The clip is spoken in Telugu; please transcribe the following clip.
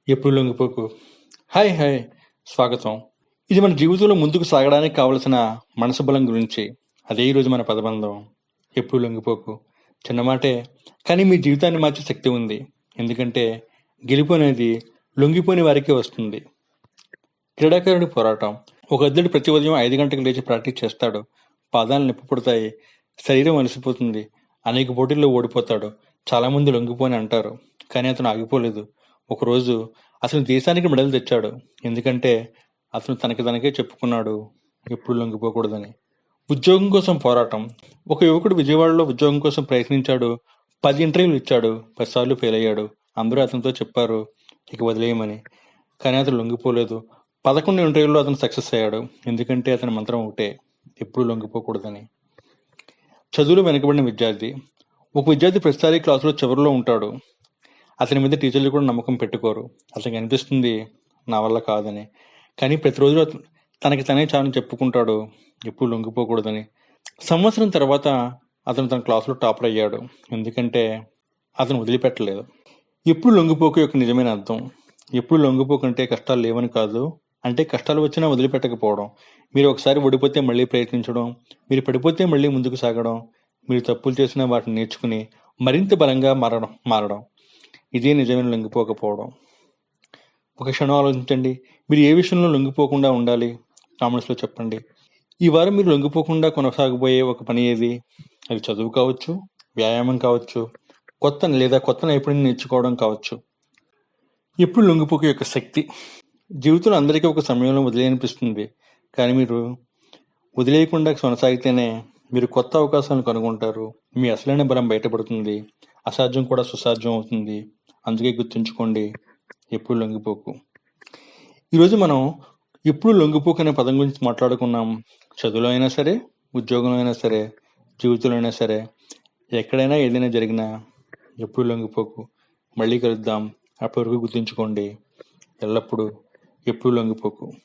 ఎప్పుడు లొంగిపోకు. హాయ్ హాయ్ స్వాగతం. ఇది మన జీవితంలో ముందుకు సాగడానికి కావలసిన మనసు బలం గురించి. అదే ఈరోజు మన పదబంధం. ఎప్పుడు లొంగిపోకు. చిన్న మాటే, కానీ మీ జీవితాన్ని మార్చే శక్తి ఉంది. ఎందుకంటే గెలుపు అనేది లొంగిపోని వారికే వస్తుంది. క్రీడాకారుడి పోరాటం. ఒక అథ్లెట్ ప్రతి ఉదయం 5 గంటలకు లేచి ప్రాక్టీస్ చేస్తాడు. పాదాలు నొప్పి పుడతాయి, శరీరం అలసిపోతుంది, అనేక పోటీల్లో ఓడిపోతాడు. చాలామంది లొంగిపోని అంటారు, కానీ అతను ఆగిపోలేదు. ఒకరోజు అతను దేశానికి మెడల్ తెచ్చాడు. ఎందుకంటే అతను తనకే చెప్పుకున్నాడు, ఎప్పుడు లొంగిపోకూడదని. ఉద్యోగం కోసం పోరాటం. ఒక యువకుడు విజయవాడలో ఉద్యోగం కోసం ప్రయత్నించాడు. 10 ఇంటర్వ్యూలు ఇచ్చాడు, 10 సార్లు ఫెయిల్ అయ్యాడు. అందరూ అతనితో చెప్పారు, ఇక వదిలేయమని. కానీ అతను లొంగిపోలేదు. 11 ఇంటర్వ్యూల్లో అతను సక్సెస్ అయ్యాడు. ఎందుకంటే అతని మంత్రం ఒకటే, ఎప్పుడు లొంగిపోకూడదని. చదువులో వెనకబడిన విద్యార్థి. ఒక విద్యార్థి ప్రతిసారి క్లాసులో చివరిలో ఉంటాడు. అతని మీద టీచర్లు కూడా నమ్మకం పెట్టుకోరు. అతనికి అనిపిస్తుంది, నా వల్ల కాదని. కానీ ప్రతిరోజు తనకి తనే చాలని చెప్పుకుంటాడు, ఎప్పుడు లొంగిపోకూడదని. సంవత్సరం తర్వాత అతను తన క్లాసులో టాపర్ అయ్యాడు. ఎందుకంటే అతను వదిలిపెట్టలేదు. ఎప్పుడు లొంగిపోకు యొక్క నిజమైన అర్థం. ఎప్పుడు లొంగిపోకంటే కష్టాలు లేవని కాదు, అంటే కష్టాలు వచ్చినా వదిలిపెట్టకపోవడం. మీరు ఒకసారి ఓడిపోతే మళ్ళీ ప్రయత్నించడం, మీరు పడిపోతే మళ్ళీ ముందుకు సాగడం, మీరు తప్పులు చేసినా వాటిని నేర్చుకుని మరింత బలంగా మారడం. ఇదే నిజమైన లొంగిపోకపోవడం. ఒక క్షణం ఆలోచించండి, మీరు ఏ విషయంలో లొంగిపోకుండా ఉండాలి? కామెంట్స్లో చెప్పండి. ఈ వారం మీరు లొంగిపోకుండా కొనసాగబోయే ఒక పని ఏది? అది చదువు కావచ్చు, వ్యాయామం కావచ్చు, కొత్త నైపుణ్యం నేర్చుకోవడం కావచ్చు. ఎప్పుడు లొంగిపోక యొక్క శక్తి. జీవితంలో అందరికీ ఒక సమయంలో వదిలేయనిపిస్తుంది, కానీ మీరు వదిలేయకుండా కొనసాగితేనే మీరు కొత్త అవకాశాలను కనుగొంటారు. మీ అసలైన బలం బయటపడుతుంది, అసాధ్యం కూడా సుసాధ్యం అవుతుంది. అందుకే గుర్తుంచుకోండి, ఎప్పుడు లొంగిపోకు. ఈరోజు మనం ఎప్పుడు లొంగిపోకు అనే పదం గురించి మాట్లాడుకున్నాం. చదువులో అయినా సరే, ఉద్యోగంలో అయినా సరే, జీవితంలో అయినా సరే, ఎక్కడైనా ఏదైనా జరిగినా ఎప్పుడు లొంగిపోకు. మళ్ళీ కలుద్దాం. అప్పటి వరకు గుర్తుంచుకోండి, ఎల్లప్పుడూ ఎప్పుడు లొంగిపోకు.